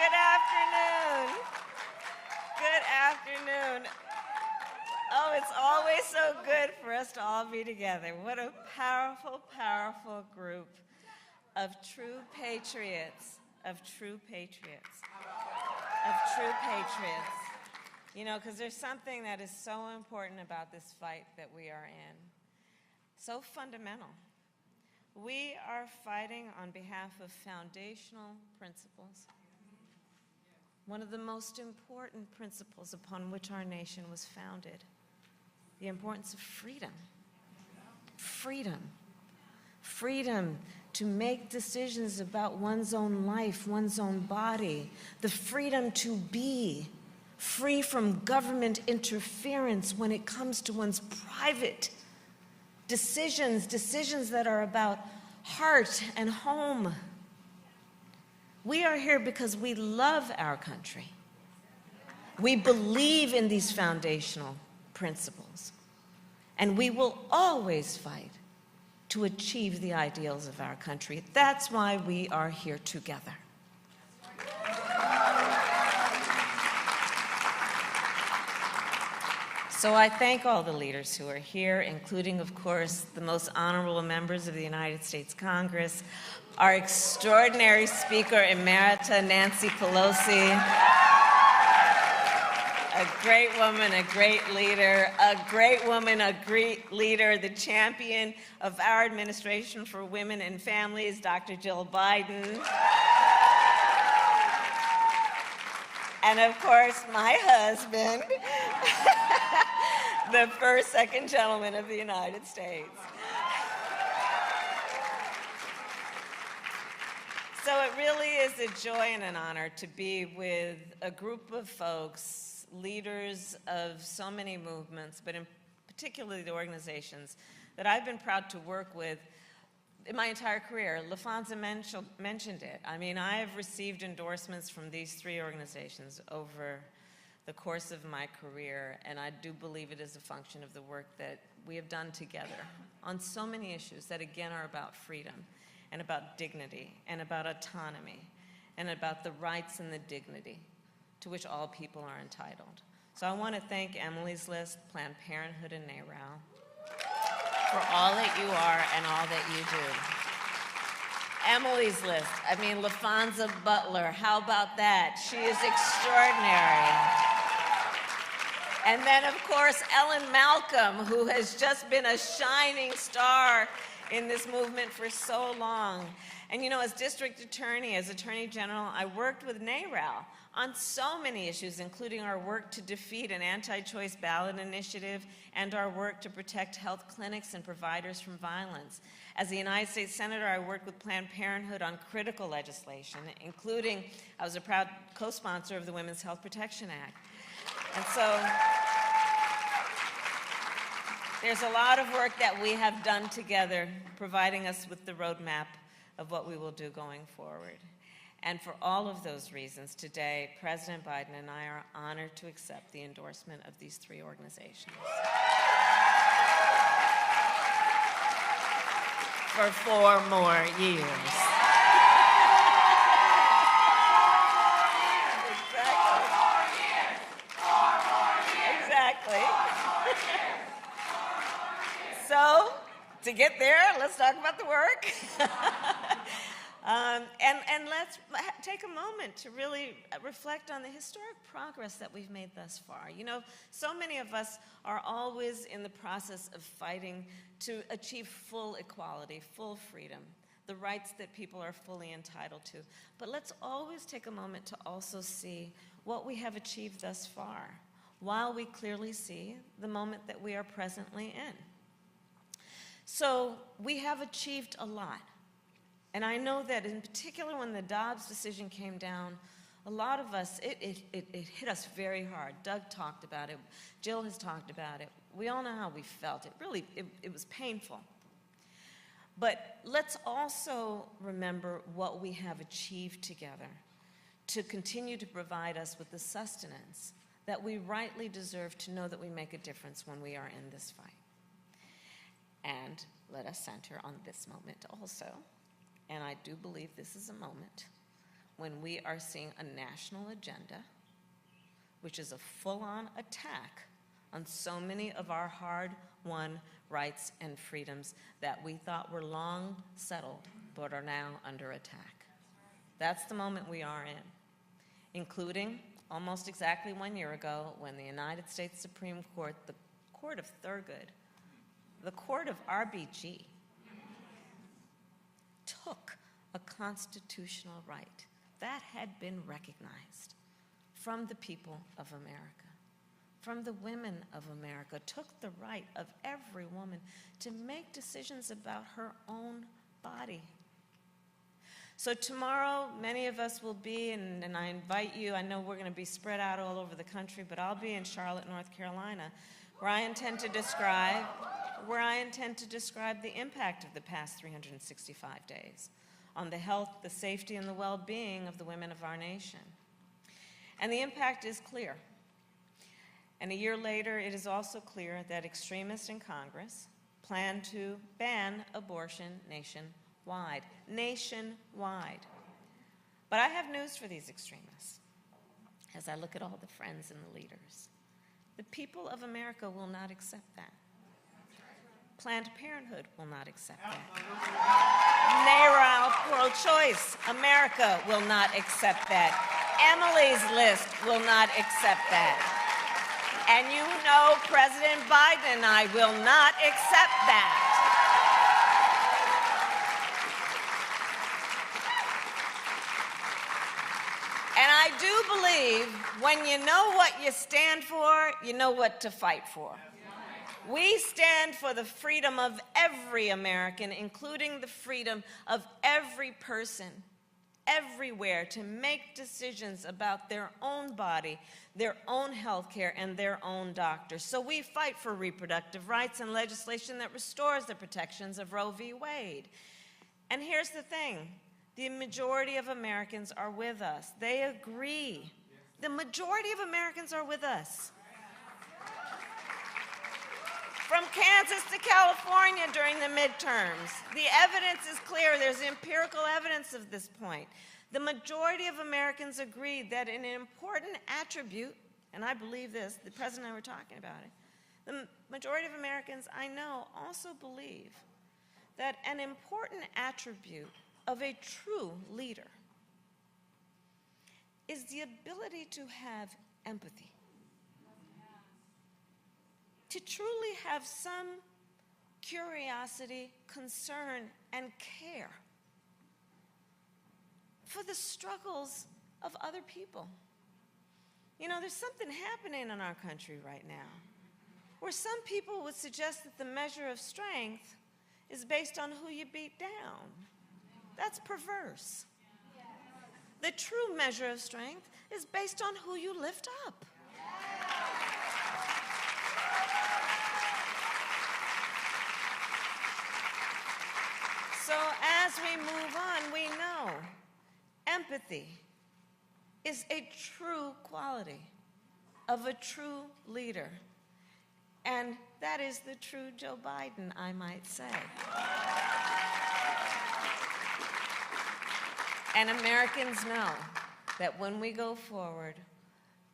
Good afternoon. Good afternoon. Oh, it's always so good for us to all be together. What a powerful, powerful group of true patriots, of true patriots, of true patriots. You know, because there's something that is so important about this fight that we are in, so fundamental. We are fighting on behalf of foundational principles. One of the most important principles upon which our nation was founded, the importance of freedom. Freedom. Freedom to make decisions about one's own life, one's own body. The freedom to be free from government interference when it comes to one's private decisions that are about heart and home. We are here because we love our country. We believe in these foundational principles, and we will always fight to achieve the ideals of our country. That's why we are here together. So I thank all the leaders who are here, including, of course, the most honorable members of the United States Congress, our extraordinary Speaker Emerita, Nancy Pelosi, a great woman, a great leader, the champion of our administration for women and families, Dr. Jill Biden. And of course, my husband, the first, second gentleman of the United States. So it really is a joy and an honor to be with a group of folks, leaders of so many movements, but in particularly the organizations that I've been proud to work with in my entire career. LaFonza mentioned it. I mean, I have received endorsements from these three organizations over the course of my career, and I do believe it is a function of the work that we have done together on so many issues that, again, are about freedom and about dignity and about autonomy and about the rights and the dignity to which all people are entitled. So I want to thank Emily's List, Planned Parenthood, and NARAL for all that you are and all that you do. Emily's List, I mean, LaFonza Butler, how about that? She is extraordinary. And then, of course, Ellen Malcolm, who has just been a shining star in this movement for so long. And you know, as district attorney, as attorney general, I worked with NARAL on so many issues, including our work to defeat an anti-choice ballot initiative and our work to protect health clinics and providers from violence. As a United States Senator, I worked with Planned Parenthood on critical legislation, including, I was a proud co-sponsor of the Women's Health Protection Act. And so, there's a lot of work that we have done together, providing us with the roadmap of what we will do going forward. And for all of those reasons, today, President Biden and I are honored to accept the endorsement of these three organizations for 4 more years. So, to get there, let's talk about the work. And let's take a moment to really reflect on the historic progress that we've made thus far. You know, so many of us are always in the process of fighting to achieve full equality, full freedom, the rights that people are fully entitled to. But let's always take a moment to also see what we have achieved thus far, while we clearly see the moment that we are presently in. So we have achieved a lot. And I know that in particular when the Dobbs decision came down, a lot of us, it hit us very hard. Doug talked about it. Jill has talked about it. We all know how we felt. It was painful. But let's also remember what we have achieved together to continue to provide us with the sustenance that we rightly deserve to know that we make a difference when we are in this fight. And let us center on this moment also. And I do believe this is a moment when we are seeing a national agenda, which is a full-on attack on so many of our hard-won rights and freedoms that we thought were long settled, but are now under attack. That's the moment we are in, including almost exactly 1 year ago when the United States Supreme Court, the Court of Thurgood, the Court of RBG, took a constitutional right that had been recognized from the people of America, from the women of America, took the right of every woman to make decisions about her own body. So tomorrow, many of us will be, and I invite you, I know we're going to be spread out all over the country, but I'll be in Charlotte, North Carolina, where I intend to describe the impact of the past 365 days on the health, the safety, and the well-being of the women of our nation. And the impact is clear. And a year later, it is also clear that extremists in Congress plan to ban abortion nationwide. Nationwide. But I have news for these extremists. As I look at all the friends and the leaders, the people of America will not accept that. Planned Parenthood will not accept that. NARAL pro-choice America will not accept that. Emily's List will not accept that. And you know President Biden and I will not accept that. And I do believe when you know what you stand for, you know what to fight for. We stand for the freedom of every American, including the freedom of every person, everywhere, to make decisions about their own body, their own health care, and their own doctors. So we fight for reproductive rights and legislation that restores the protections of Roe v. Wade. And here's the thing. The majority of Americans are with us. They agree. The majority of Americans are with us. From Kansas to California during the midterms, the evidence is clear. There's empirical evidence of this point. The majority of Americans agreed that an important attribute, and I believe this, the President and I were talking about it, the majority of Americans I know also believe that an important attribute of a true leader is the ability to have empathy. To truly have some curiosity, concern, and care for the struggles of other people. You know, there's something happening in our country right now where some people would suggest that the measure of strength is based on who you beat down. That's perverse. The true measure of strength is based on who you lift up. So as we move on, we know empathy is a true quality of a true leader. And that is the true Joe Biden, I might say. And Americans know that when we go forward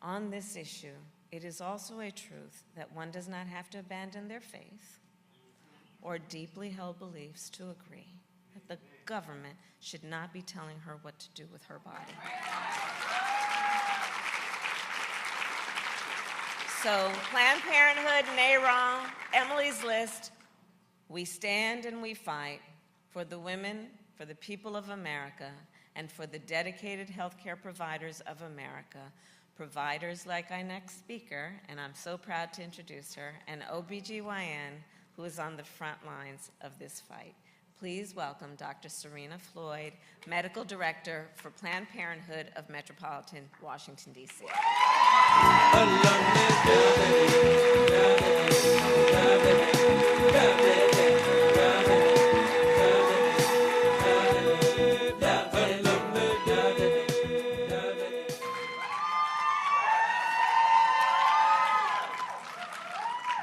on this issue, it is also a truth that one does not have to abandon their faith or deeply held beliefs to agree that the government should not be telling her what to do with her body. So Planned Parenthood, NARAL, Emily's List, we stand and we fight for the women, for the people of America, and for the dedicated healthcare providers of America, providers like our next speaker, and I'm so proud to introduce her, an OBGYN who is on the front lines of this fight. Please welcome Dr. Serena Floyd, Medical Director for Planned Parenthood of Metropolitan Washington, D.C.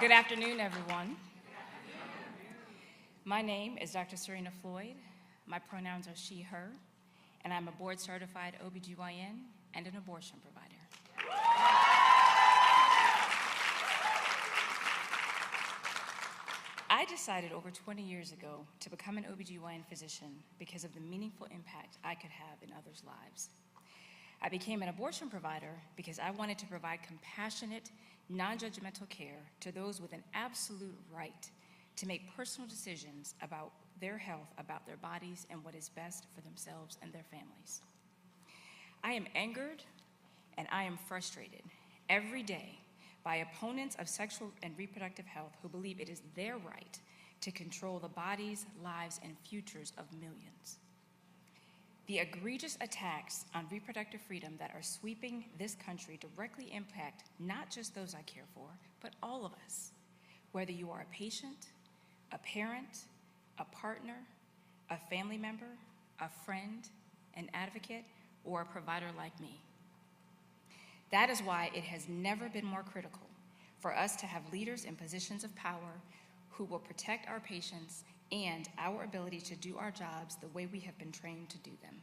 Good afternoon, everyone. My name is Dr. Serena Floyd. My pronouns are she, her, and I'm a board-certified OBGYN and an abortion provider. I decided over 20 years ago to become an OBGYN physician because of the meaningful impact I could have in others' lives. I became an abortion provider because I wanted to provide compassionate, non-judgmental care to those with an absolute right to make personal decisions about their health, about their bodies, and what is best for themselves and their families. I am angered and I am frustrated every day by opponents of sexual and reproductive health who believe it is their right to control the bodies, lives, and futures of millions. The egregious attacks on reproductive freedom that are sweeping this country directly impact not just those I care for, but all of us, whether you are a patient, a parent, a partner, a family member, a friend, an advocate, or a provider like me. That is why it has never been more critical for us to have leaders in positions of power who will protect our patients and our ability to do our jobs the way we have been trained to do them.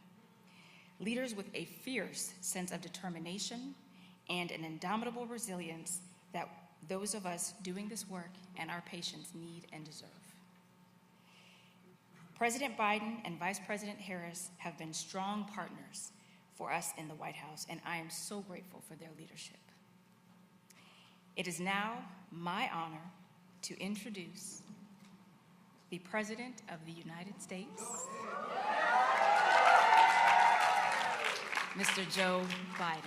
Leaders with a fierce sense of determination and an indomitable resilience that those of us doing this work and our patients need and deserve. President Biden and Vice President Harris have been strong partners for us in the White House, and I am so grateful for their leadership. It is now my honor to introduce the President of the United States, Mr. Joe Biden.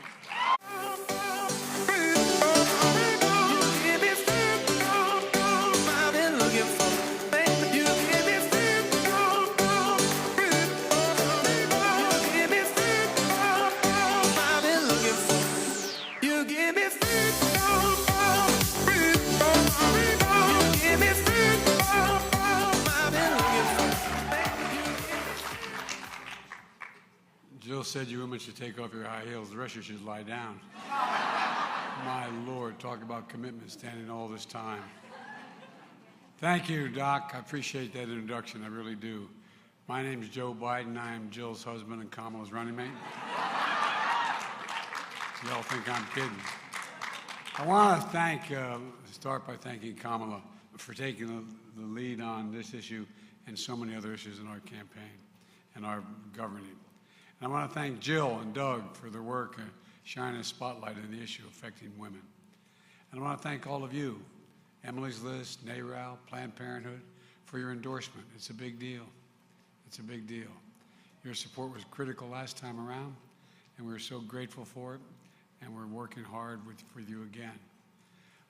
Jill said you women should take off your high heels. The rest of you should lie down. My Lord, talk about commitment standing all this time. Thank you, Doc. I appreciate that introduction. I really do. My name is Joe Biden. I am Jill's husband and Kamala's running mate. Y'all think I'm kidding. I want to start by thanking Kamala for taking the lead on this issue and so many other issues in our campaign and our governing. And I want to thank Jill and Doug for their work shining a spotlight on the issue affecting women. And I want to thank all of you, Emily's List, NARAL, Planned Parenthood, for your endorsement. It's a big deal. It's a big deal. Your support was critical last time around, and we're so grateful for it, and we're working hard with you again.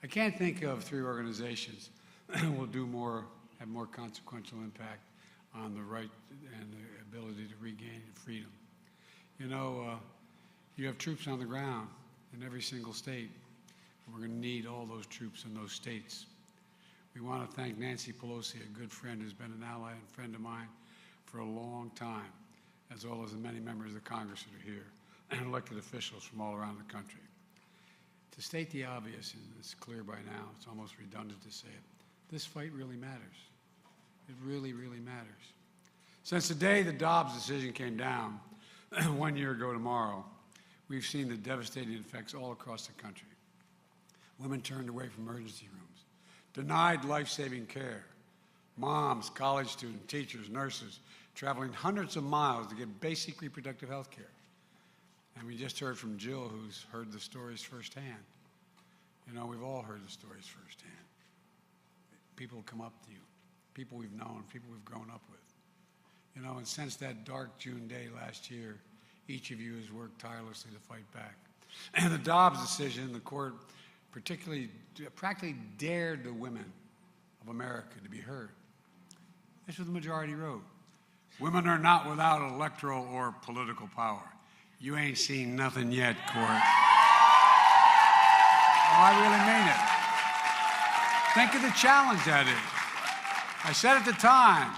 I can't think of 3 organizations that will have more consequential impact on the right and the ability to regain freedom. You know, you have troops on the ground in every single state, and we're going to need all those troops in those states. We want to thank Nancy Pelosi, a good friend who's been an ally and friend of mine for a long time, as well as the many members of the Congress that are here, and elected officials from all around the country. To state the obvious, and it's clear by now, it's almost redundant to say it, this fight really matters. It really, really matters. Since the day the Dobbs decision came down, 1 year ago tomorrow, we've seen the devastating effects all across the country. Women turned away from emergency rooms, denied life-saving care. Moms, college students, teachers, nurses, traveling hundreds of miles to get basic reproductive health care. And we just heard from Jill, who's heard the stories firsthand. You know, we've all heard the stories firsthand. People come up to you, people we've known, people we've grown up with. You know, and since that dark June day last year, each of you has worked tirelessly to fight back. And the Dobbs decision, the court practically dared the women of America to be heard. This was the majority wrote. Women are not without electoral or political power. You ain't seen nothing yet, court. Oh, I really mean it. Think of the challenge that is. I said at the time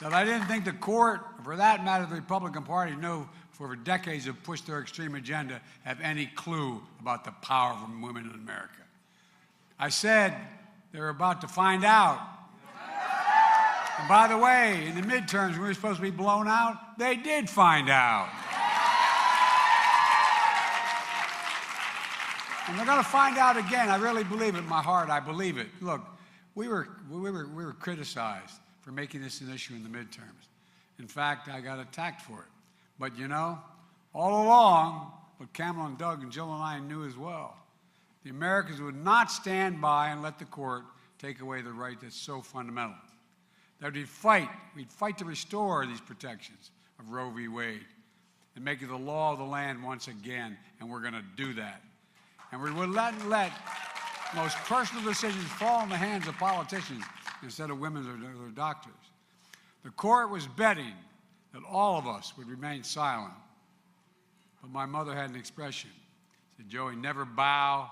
that I didn't think the court, for that matter, the Republican Party, knew for decades have pushed their extreme agenda, have any clue about the power of women in America. I said they're about to find out. And by the way, in the midterms, when we were supposed to be blown out, they did find out. And they're going to find out again. I really believe it in my heart. I believe it. Look, we were criticized for making this an issue in the midterms. In fact, I got attacked for it. But you know, all along, what Kamala and Doug and Jill and I knew as well, the Americans would not stand by and let the court take away the right that's so fundamental. That we'd fight to restore these protections of Roe v. Wade and make it the law of the land once again, and we're going to do that. And we would let most personal decisions fall in the hands of politicians instead of women or doctors. The court was betting that all of us would remain silent. But my mother had an expression. She said, Joey, never bow,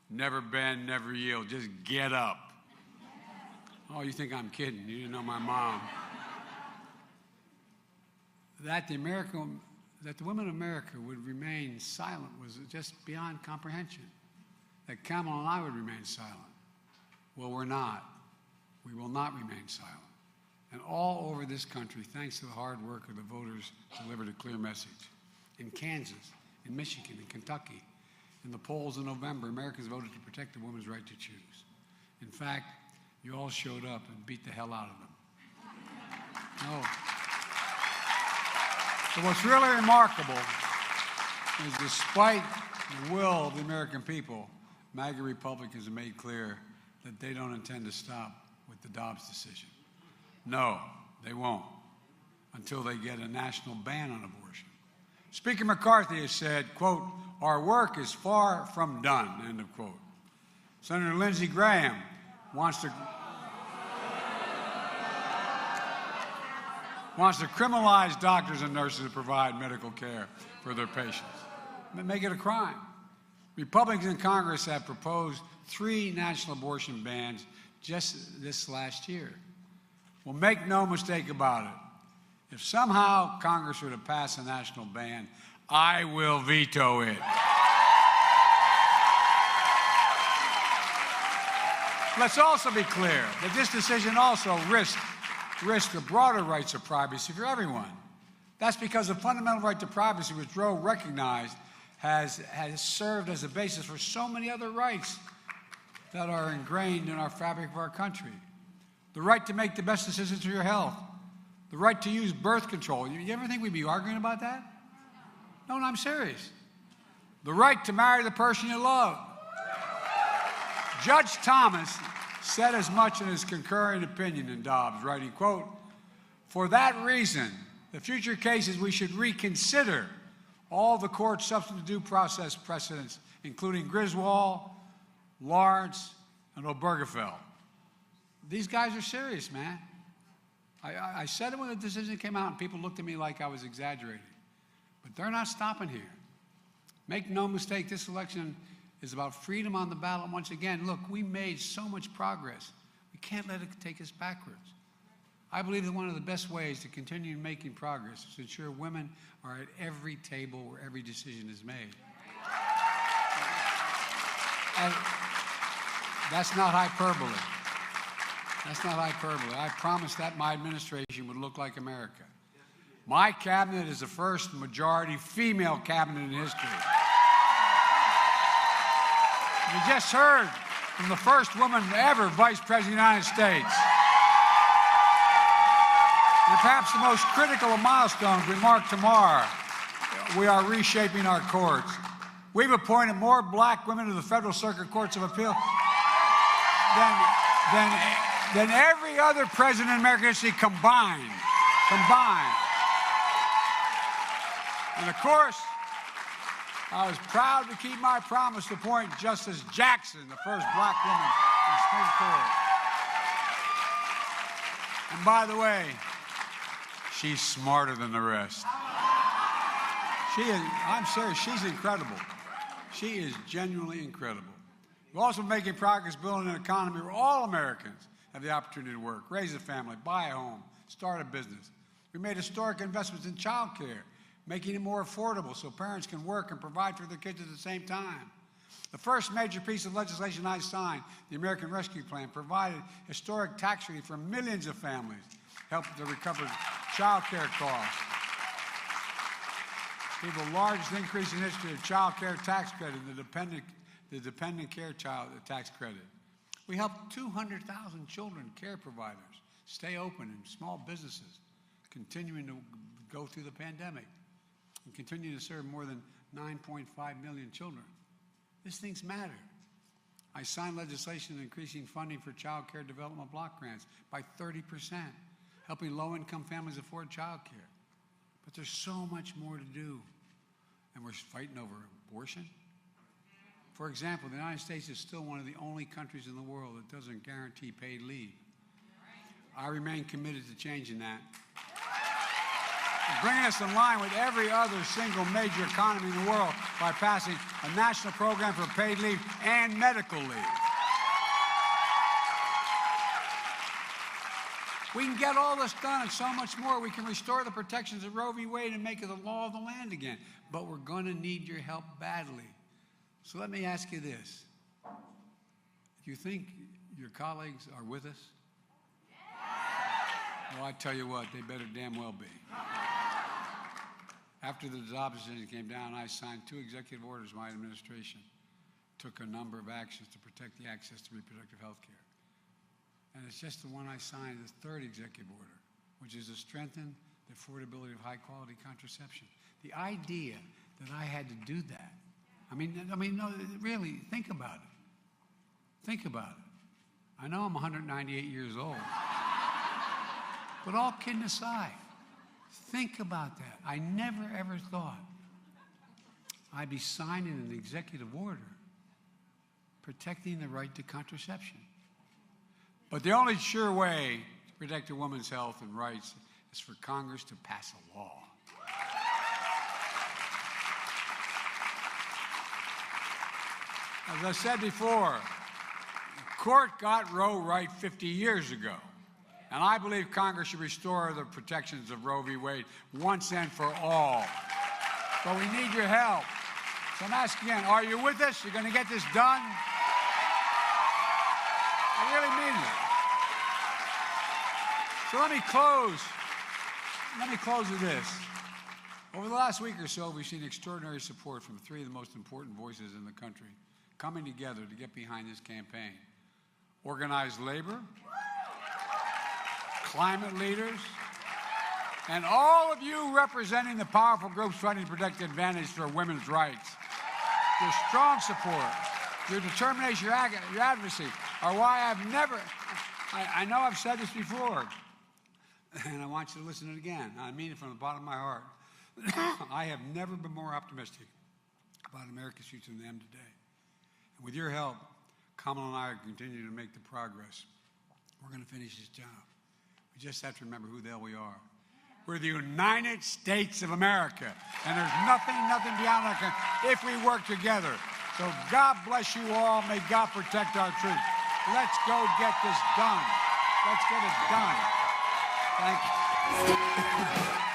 never bend, never yield. Just get up. Oh, you think I'm kidding. You didn't know my mom. That the women of America would remain silent was just beyond comprehension. That Kamala and I would remain silent. Well, we're not. We will not remain silent. And all over this country, thanks to the hard work of the voters, delivered a clear message. In Kansas, in Michigan, in Kentucky, in the polls in November, Americans voted to protect a woman's right to choose. In fact, you all showed up and beat the hell out of them. No. But what's really remarkable is despite the will of the American people, MAGA Republicans have made clear that they don't intend to stop with the Dobbs decision. No, they won't, until they get a national ban on abortion. Speaker McCarthy has said, quote, our work is far from done, end of quote. Senator Lindsey Graham wants to criminalize doctors and nurses who provide medical care for their patients. Make it a crime. Republicans in Congress have proposed 3 national abortion bans just this last year. Well, make no mistake about it. If somehow Congress were to pass a national ban, I will veto it. Let's also be clear that this decision also risks the broader rights of privacy for everyone. That's because the fundamental right to privacy, which Roe recognized, has served as a basis for so many other rights that are ingrained in our fabric of our country. The right to make the best decisions for your health. The right to use birth control. You ever think we'd be arguing about that? No, I'm serious. The right to marry the person you love. Judge Thomas said as much in his concurring opinion in Dobbs, writing, quote, for that reason, the future cases we should reconsider all the court's substantive due process precedents, including Griswold, Lawrence, and Obergefell. These guys are serious, man. I said it when the decision came out, and people looked at me like I was exaggerating. But they're not stopping here. Make no mistake, this election is about freedom on the ballot once again. Look, we made so much progress. We can't let it take us backwards. I believe that one of the best ways to continue making progress is to ensure women are at every table where every decision is made. And that's not hyperbole. That's not hyperbole. I promised that my administration would look like America. My cabinet is the first majority female cabinet in history. You just heard from the first woman ever Vice President of the United States. And perhaps the most critical of milestones we mark tomorrow, we are reshaping our courts. We've appointed more black women to the Federal Circuit Courts of Appeal than every other president in American history combined. And of course, I was proud to keep my promise to appoint Justice Jackson, the first black woman in the Supreme Court. And by the way, she's smarter than the rest. I'm serious, she's incredible. She is genuinely incredible. We're also making progress building an economy where all Americans have the opportunity to work, raise a family, buy a home, start a business. We made historic investments in child care, making it more affordable so parents can work and provide for their kids at the same time. The first major piece of legislation I signed, the American Rescue Plan, provided historic tax relief for millions of families help to recover child care costs. We have the largest increase in history of child care tax credit, the dependent care child tax credit. We helped 200,000 children care providers stay open in small businesses, continuing to go through the pandemic, and continue to serve more than 9.5 million children. These things matter. I signed legislation increasing funding for child care development block grants by 30%, helping low-income families afford child care. But there's so much more to do. And we're fighting over abortion. For example, the United States is still one of the only countries in the world that doesn't guarantee paid leave. I remain committed to changing that. And bringing us in line with every other single major economy in the world by passing a national program for paid leave and medical leave. We can get all this done and so much more. We can restore the protections of Roe v. Wade and make it the law of the land again. But we're going to need your help badly. So let me ask you this. Do you think your colleagues are with us? Well, I tell you what, they better damn well be. After the Dobbs decision came down, I signed 2 executive orders my administration took a number of actions to protect the access to reproductive health care. And it's just the one I signed, the 3rd executive order, which is to strengthen the affordability of high-quality contraception. The idea that I had to do that, I mean, no, really, think about it. Think about it. I know I'm 198 years old. But all kidding aside, think about that. I never, ever thought I'd be signing an executive order protecting the right to contraception. But the only sure way to protect a woman's health and rights is for Congress to pass a law. As I said before, the court got Roe right 50 years ago. And I believe Congress should restore the protections of Roe v. Wade once and for all. But we need your help. So I'm asking again, are you with us? You're going to get this done? I really mean it. So let me close with this. Over the last week or so, we've seen extraordinary support from 3 of the most important voices in the country coming together to get behind this campaign. Organized labor, climate leaders, and all of you representing the powerful groups fighting to protect the advantage for women's rights. Your strong support, your determination, your advocacy are why I've never, I know I've said this before, and I want you to listen to it again. I mean it from the bottom of my heart. I have never been more optimistic about America's future than I am today. And with your help, Kamala and I are continuing to make the progress. We're going to finish this job. We just have to remember who the hell we are. We're the United States of America, and there's nothing beyond that if we work together. So God bless you all. May God protect our troops. Let's go get this done. Let's get it done. Thank you.